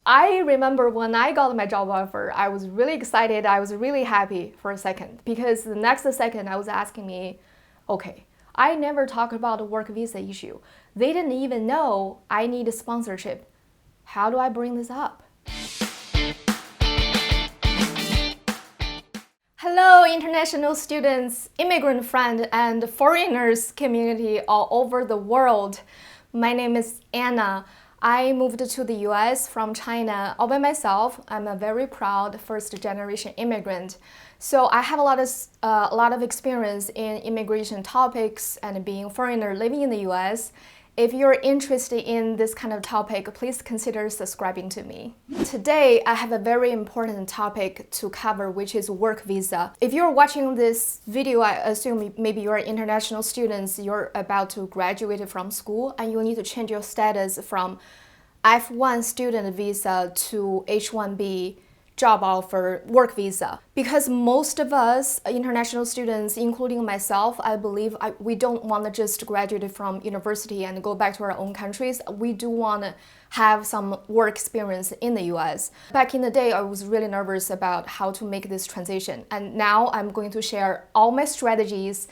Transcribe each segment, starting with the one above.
I remember when I got my job offer, I was really excited. I was really happy for a second because the next second I was asking me, okay, I never talked about the work visa issue. They didn't even know I need a sponsorship. How do I bring this up? Hello, international students, immigrant friends, and foreigners community all over the world. My name is Anna. I moved to the US from China all by myself. I'm a very proud first-generation immigrant. So I have a lot of experience in immigration topics and being a foreigner living in the US. If you're interested in this kind of topic, please consider subscribing to me. Today, I have a very important topic to cover, which is work visa. If you're watching this video, I assume maybe you're international students, you're about to graduate from school, and you need to change your status from F1 student visa to H1B job offer work visa. Because most of us international students, including myself, I believe we don't want to just graduate from university and go back to our own countries. We do want to have some work experience in the US. Back in the day, I was really nervous about how to make this transition. And now I'm going to share all my strategies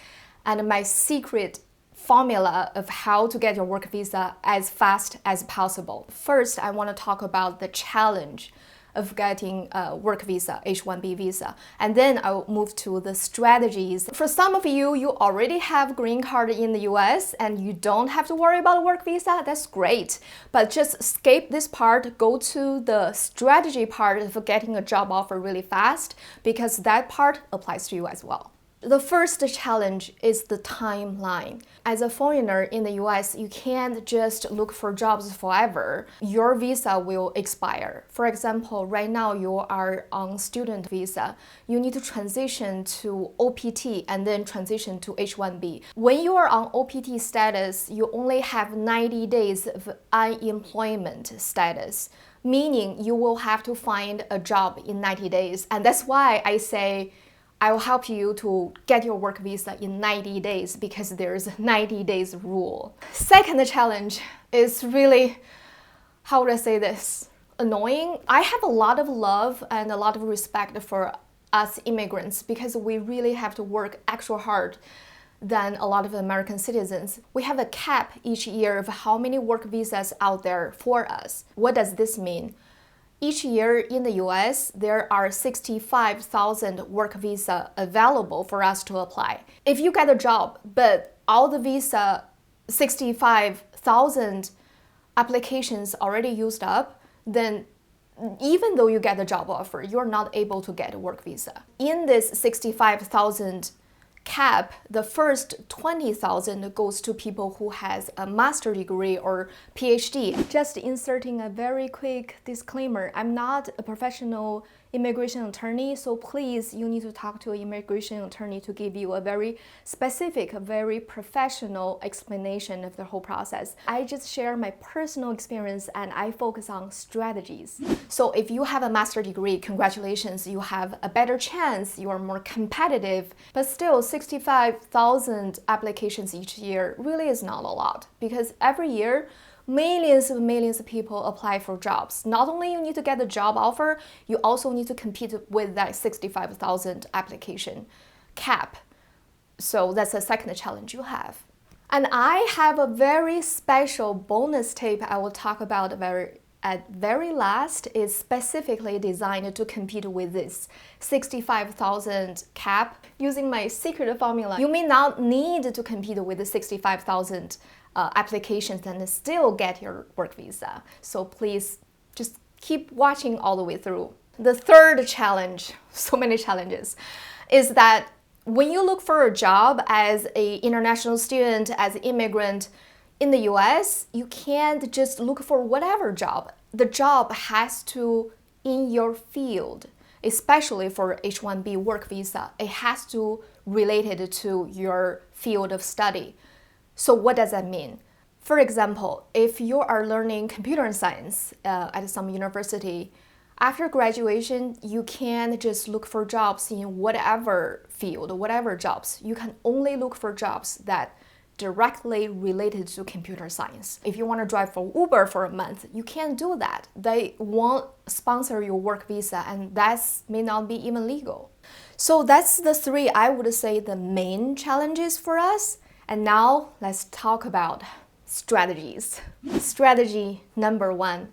and my secret formula of how to get your work visa as fast as possible. First, I want to talk about the challenge of getting a work visa, H1B visa. And then I'll move to the strategies. For some of you, you already have green card in the US and you don't have to worry about a work visa. That's great. But just skip this part, go to the strategy part of getting a job offer really fast because that part applies to you as well. The first challenge is the timeline. As a foreigner in the US, you can't just look for jobs forever. Your visa will expire. For example, right now you are on student visa. You need to transition to OPT and then transition to H1B. When you are on OPT status, you only have 90 days of unemployment status, meaning you will have to find a job in 90 days. And that's why I say I will help you to get your work visa in 90 days because there's a 90 days rule. Second challenge is really, how would I say this? Annoying. I have a lot of love and a lot of respect for us immigrants because we really have to work extra hard than a lot of American citizens. We have a cap each year of how many work visas out there for us. What does this mean? Each year in the US, there are 65,000 work visa available for us to apply. If you get a job, but all the visa 65,000 applications already used up, then even though you get a job offer, you're not able to get a work visa. In this 65,000 cap, the first 20,000 goes to people who has a master degree or PhD. Just inserting a very quick disclaimer, I'm not a professional immigration attorney, so please, you need to talk to an immigration attorney to give you a very specific, very professional explanation of the whole process. I just share my personal experience and I focus on strategies. So if you have a master degree, congratulations, you have a better chance, you are more competitive, but still 65,000 applications each year really is not a lot because every year millions of people apply for jobs. Not only you need to get the job offer, you also need to compete with that 65,000 application cap. So that's the second challenge you have. And I have a very special bonus tip I will talk about at very last. Is specifically designed to compete with this 65,000 cap. Using my secret formula, you may not need to compete with the 65,000 applications and still get your work visa. So please just keep watching all the way through. The third challenge, so many challenges, is that when you look for a job as an international student, as an immigrant in the US, you can't just look for whatever job. The job has to in your field, especially for H1B work visa. It has to relate to your field of study. So what does that mean? For example, if you are learning computer science at some university, after graduation, you can't just look for jobs in whatever field, whatever jobs. You can only look for jobs that directly related to computer science. If you want to drive for Uber for a month, you can't do that. They won't sponsor your work visa, and that may not be even legal. So that's the three, I would say, the main challenges for us. And now let's talk about strategies. Strategy number one.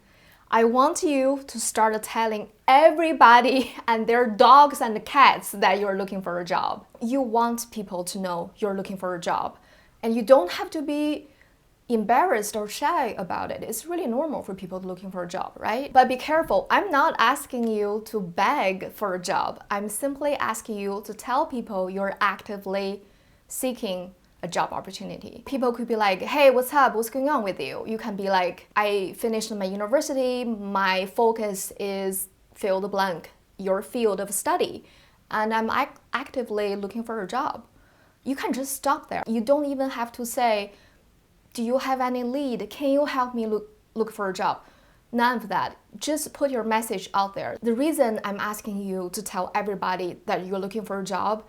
I want you to start telling everybody and their dogs and cats that you're looking for a job. You want people to know you're looking for a job. And you don't have to be embarrassed or shy about it. It's really normal for people looking for a job, right? But be careful. I'm not asking you to beg for a job. I'm simply asking you to tell people you're actively seeking a job opportunity. People could be like, hey, what's up? What's going on with you? You can be like, I finished my university. My focus is fill the blank, your field of study. And I'm actively looking for a job. You can just stop there. You don't even have to say, do you have any lead? Can you help me look for a job? None of that. Just put your message out there. The reason I'm asking you to tell everybody that you're looking for a job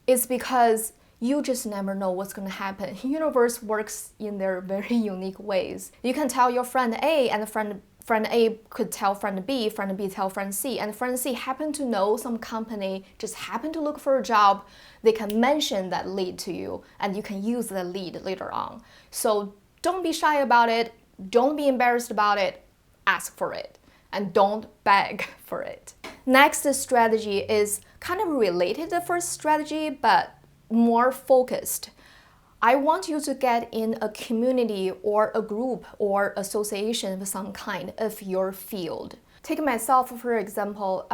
is because you just never know what's going to happen. Universe works in their very unique ways. You can tell your friend A, and friend A could tell friend B tell friend C, and friend C happen to know some company, just happen to look for a job. They can mention that lead to you, and you can use the lead later on. So don't be shy about it. Don't be embarrassed about it. Ask for it, and don't beg for it. Next strategy is kind of related to the first strategy, but more focused. I want you to get in a community or a group or association of some kind of your field. Take myself, for example,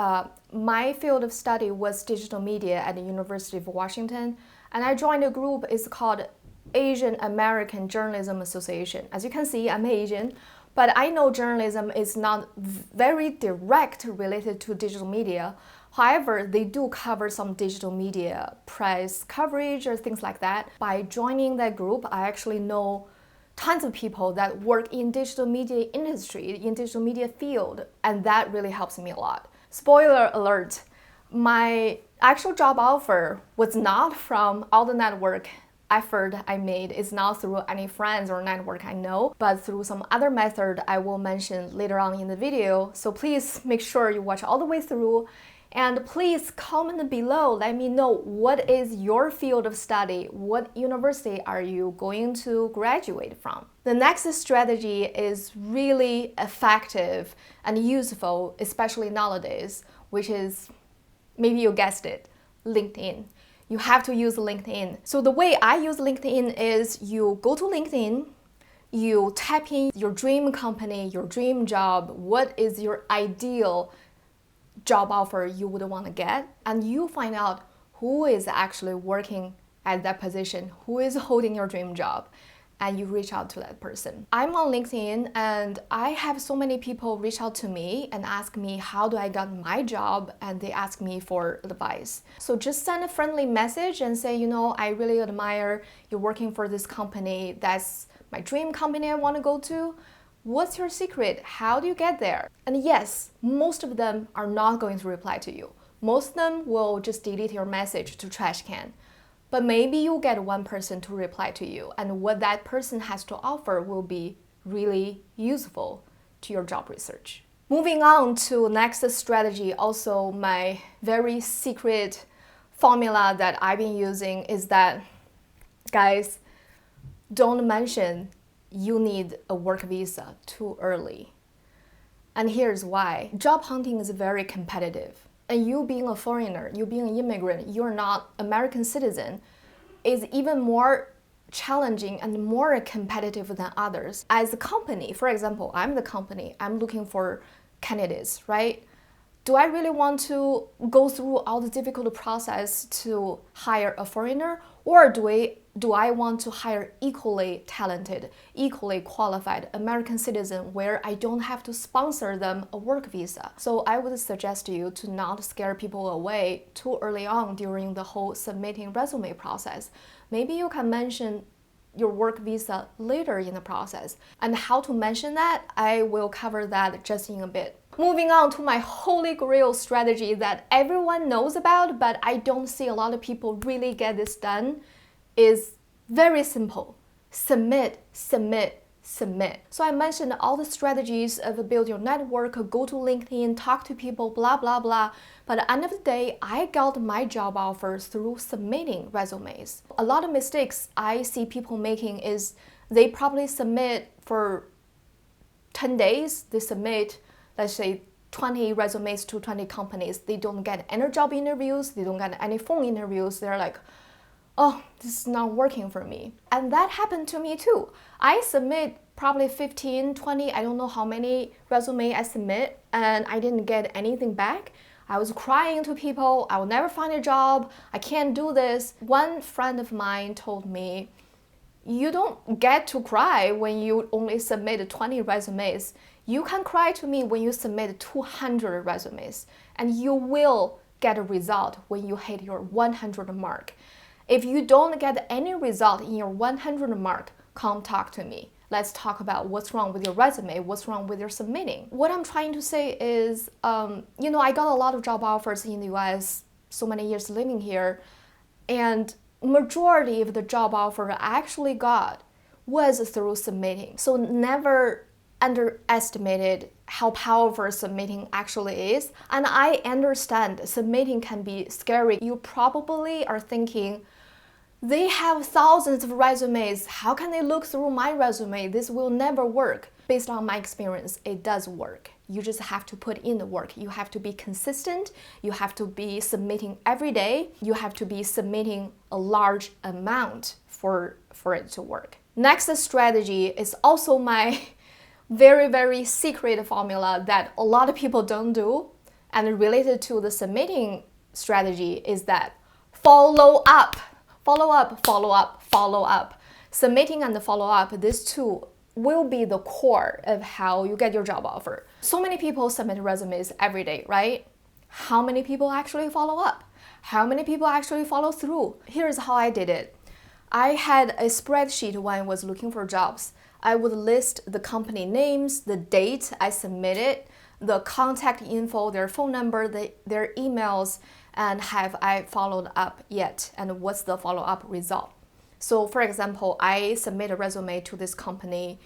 my field of study was digital media at the University of Washington, and I joined a group. It's called Asian American Journalism Association. As you can see, I'm Asian, but I know journalism is not very direct related to digital media. However, they do cover some digital media press coverage or things like that. By joining that group, I actually know tons of people that work in digital media industry, in digital media field, and that really helps me a lot. Spoiler alert, my actual job offer was not from all the network effort I made. It's not through any friends or network I know, but through some other method I will mention later on in the video. So please make sure you watch all the way through. And please comment below, let me know what is your field of study, what university are you going to graduate from. The next strategy is really effective and useful, especially nowadays, which is, maybe you guessed it, LinkedIn. You have to use LinkedIn. So the way I use LinkedIn is you go to LinkedIn, you type in your dream company, your dream job, what is your ideal job offer you would want to get, and you find out who is actually working at that position, who is holding your dream job, and you reach out to that person. I'm on LinkedIn, and I have so many people reach out to me and ask me how do I get my job, and they ask me for advice. So just send a friendly message and say, I really admire you working for this company. That's my dream company I want to go to. What's your secret? How do you get there? And yes, most of them are not going to reply to you. Most of them will just delete your message to trash can. But maybe you'll get one person to reply to you, and what that person has to offer will be really useful to your job research. Moving on to next strategy, also my very secret formula that I've been using is that, guys, don't mention you need a work visa too early. And here's why. Job hunting is very competitive. And you being a foreigner, you being an immigrant, you're not American citizen, is even more challenging and more competitive than others. As a company, for example, I'm the company, I'm looking for candidates, right? Do I really want to go through all the difficult process to hire a foreigner, or do I want to hire equally talented, equally qualified American citizen where I don't have to sponsor them a work visa? So I would suggest you to not scare people away too early on during the whole submitting resume process. Maybe you can mention your work visa later in the process. And how to mention that, I will cover that just in a bit. Moving on to my holy grail strategy that everyone knows about, but I don't see a lot of people really get this done, is Very simple. Submit, submit, submit. So I mentioned all the strategies of build your network, go to LinkedIn, talk to people, blah, blah, blah. But at the end of the day, I got my job offers through submitting resumes. A lot of mistakes I see people making is they probably submit for 10 days, they submit, let's say, 20 resumes to 20 companies. They don't get any job interviews, they don't get any phone interviews. They're like, oh, this is not working for me. And that happened to me too. I submit probably 15, 20, I don't know how many resumes I submit, and I didn't get anything back. I was crying to people, I will never find a job, I can't do this. One friend of mine told me, you don't get to cry when you only submit 20 resumes. You can cry to me when you submit 200 resumes, and you will get a result when you hit your 100 mark. If you don't get any result in your 100 mark, come talk to me. Let's talk about what's wrong with your resume, what's wrong with your submitting. What I'm trying to say is, I got a lot of job offers in the US, so many years living here, and majority of the job offer I actually got was through submitting. So never underestimated how powerful submitting actually is. And I understand submitting can be scary. You probably are thinking, they have thousands of resumes. How can they look through my resume? This will never work. Based on my experience, it does work. You just have to put in the work. You have to be consistent. You have to be submitting every day. You have to be submitting a large amount for it to work. Next strategy is also my very, very secret formula that a lot of people don't do. And related to the submitting strategy is that follow up. Follow up, follow up, follow up. Submitting and the follow up, these two will be the core of how you get your job offer. So many people submit resumes every day, right? How many people actually follow up? How many people actually follow through? Here's how I did it. I had a spreadsheet when I was looking for jobs. I would list the company names, the date I submitted, the contact info, their phone number, their emails, and have I followed up yet, and what's the follow-up result. So for example, I submitted a resume to this company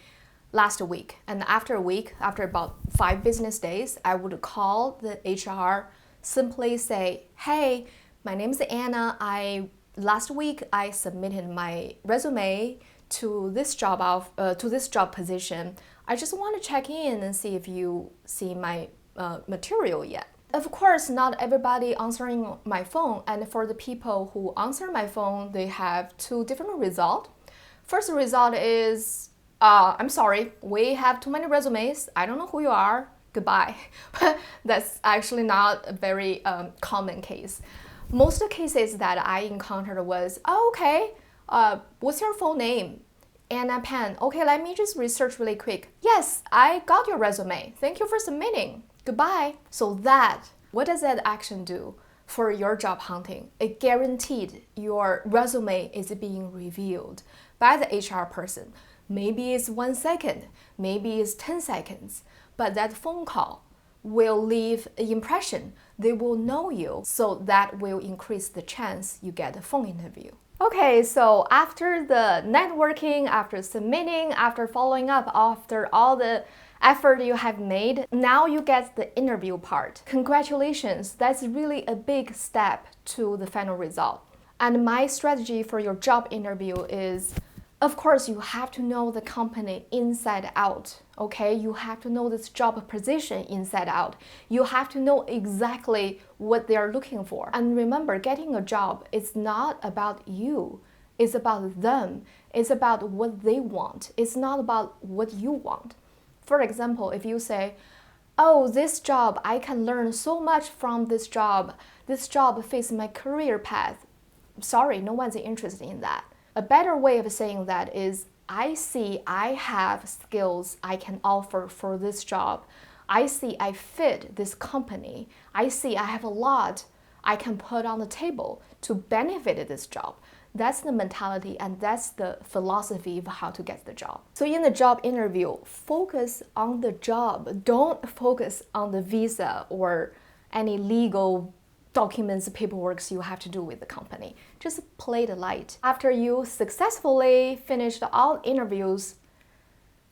last week, and after a week, after about 5 business days, I would call the HR, simply say, hey, my name is Anna. Last week I submitted my resume to this job position. I just want to check in and see if you see my material yet. Of course, not everybody answering my phone, and for the people who answer my phone, they have 2 different results. First result is, I'm sorry, we have too many resumes. I don't know who you are. Goodbye. But that's actually not a very common case. Most of the cases that I encountered was, oh, okay, what's your full name? Anna Pan. Okay, let me just research really quick. Yes, I got your resume. Thank you for submitting. Goodbye. So what does that action do for your job hunting? It guaranteed your resume is being reviewed by the HR person. Maybe it's 1 second, maybe it's 10 seconds, but that phone call will leave an impression. They will know you, so that will increase the chance you get a phone interview. Okay, so after the networking, after submitting, after following up, after all the effort you have made, now you get the interview part. Congratulations, that's really a big step to the final result. And my strategy for your job interview is, of course, you have to know the company inside out, okay? You have to know this job position inside out. You have to know exactly what they are looking for. And remember, getting a job is not about you. It's about them. It's about what they want. It's not about what you want. For example, if you say, oh, this job, I can learn so much from this job fits my career path. Sorry, no one's interested in that. A better way of saying that is, I see I have skills I can offer for this job. I see I fit this company. I see I have a lot I can put on the table to benefit this job. That's the mentality and that's the philosophy of how to get the job. So in the job interview, focus on the job. Don't focus on the visa or any legal documents, paperwork you have to do with the company. Just play it light. After you successfully finished all interviews,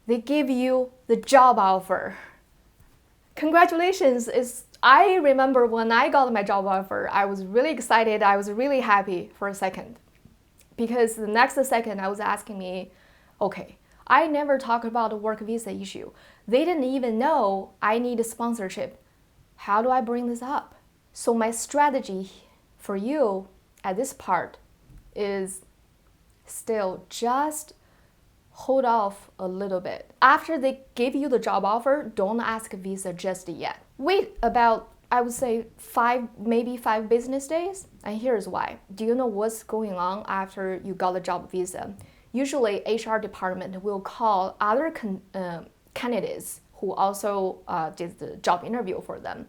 they give you the job offer. Congratulations. I remember when I got my job offer, I was really excited. I was really happy for a second. Because the next second I was asking me, okay, I never talked about the work visa issue. They didn't even know I need a sponsorship. How do I bring this up? So my strategy for you at this part is still just hold off a little bit. After they give you the job offer, don't ask visa just yet. Wait about, I would say, maybe 5 business days. And here's why. Do you know what's going on after you got the job visa? Usually HR department will call other candidates who also did the job interview for them.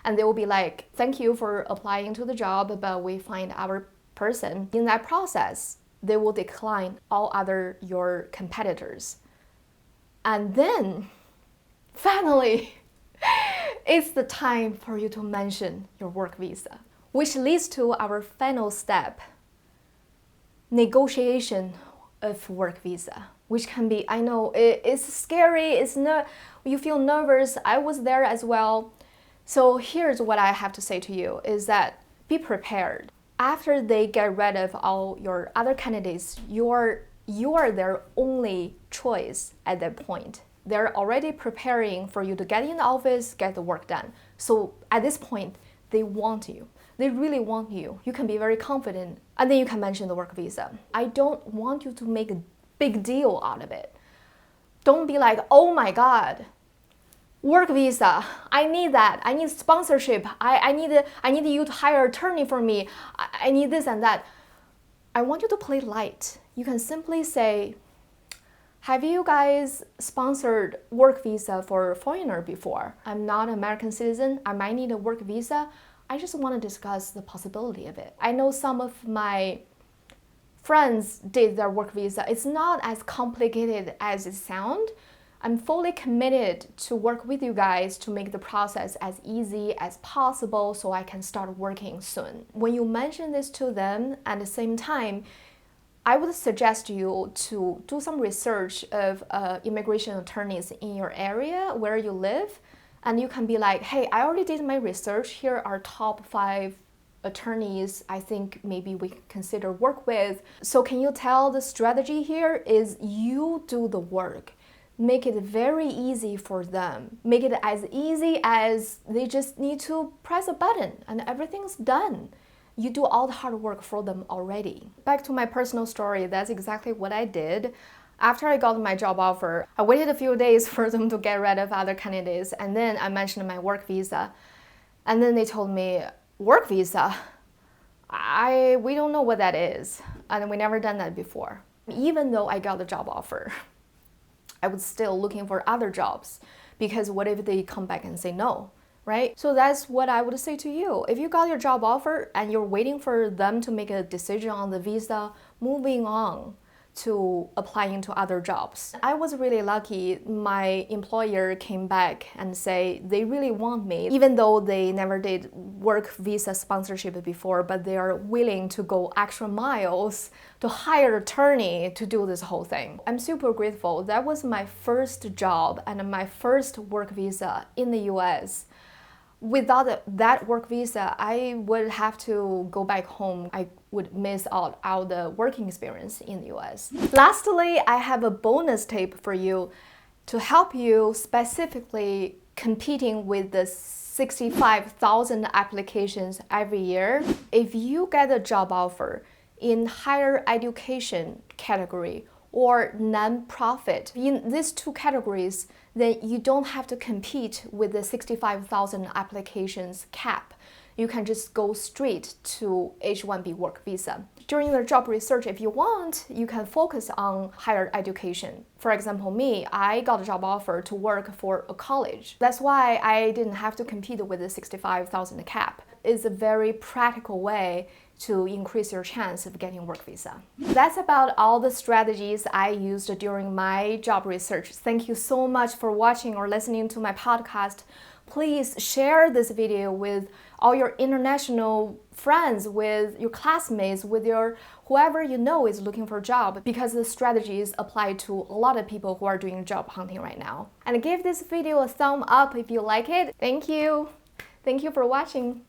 And they will be like, thank you for applying to the job, but we find our person. In that process, they will decline all other your competitors. And then, finally, it's the time for you to mention your work visa, which leads to our final step, negotiation of work visa, which can be, I know it's scary, you feel nervous. I was there as well. So here's what I have to say to you is that be prepared. After they get rid of all your other candidates, you are their only choice at that point. They're already preparing for you to get in the office, get the work done. So at this point, they want you. They really want you. You can be very confident. And then you can mention the work visa. I don't want you to make a big deal out of it. Don't be like, oh my God, work visa, I need that. I need sponsorship. I need you to hire an attorney for me. I need this and that. I want you to play light. You can simply say, have you guys sponsored work visa for a foreigner before? I'm not an American citizen. I might need a work visa. I just want to discuss the possibility of it. I know some of my friends did their work visa. It's not as complicated as it sounds. I'm fully committed to work with you guys to make the process as easy as possible so I can start working soon. When you mention this to them at the same time, I would suggest you to do some research of immigration attorneys in your area where you live. And you can be like, hey, I already did my research. Here are top 5 attorneys I think maybe we can consider work with. So can you tell the strategy here is you do the work. Make it very easy for them. Make it as easy as they just need to press a button and everything's done. You do all the hard work for them already. Back to my personal story, that's exactly what I did. After I got my job offer, I waited a few days for them to get rid of other candidates, and then I mentioned my work visa. And then they told me, work visa? We don't know what that is, and we never done that before. Even though I got the job offer, I was still looking for other jobs, because what if they come back and say no, right? So that's what I would say to you. If you got your job offer and you're waiting for them to make a decision on the visa, moving on to applying to other jobs. I was really lucky. My employer came back and say they really want me, even though they never did work visa sponsorship before, but they are willing to go extra miles to hire an attorney to do this whole thing. I'm super grateful. That was my first job and my first work visa in the US. Without that work visa, I would have to go back home. I would miss out the working experience in the US. Lastly, I have a bonus tip for you to help you specifically competing with the 65,000 applications every year. If you get a job offer in higher education category or non-profit, in these 2 categories, then you don't have to compete with the 65,000 applications cap. You can just go straight to H-1B work visa. During the job research, if you want, you can focus on higher education. For example, me, I got a job offer to work for a college. That's why I didn't have to compete with the 65,000 cap. It's a very practical way to increase your chance of getting work visa. That's about all the strategies I used during my job research. Thank you so much for watching or listening to my podcast. please share this video with all your international friends, with your classmates, with your whoever you know is looking for a job, because the strategies apply to a lot of people who are doing job hunting right now. And give this video a thumb up if you like it. Thank you. Thank you for watching.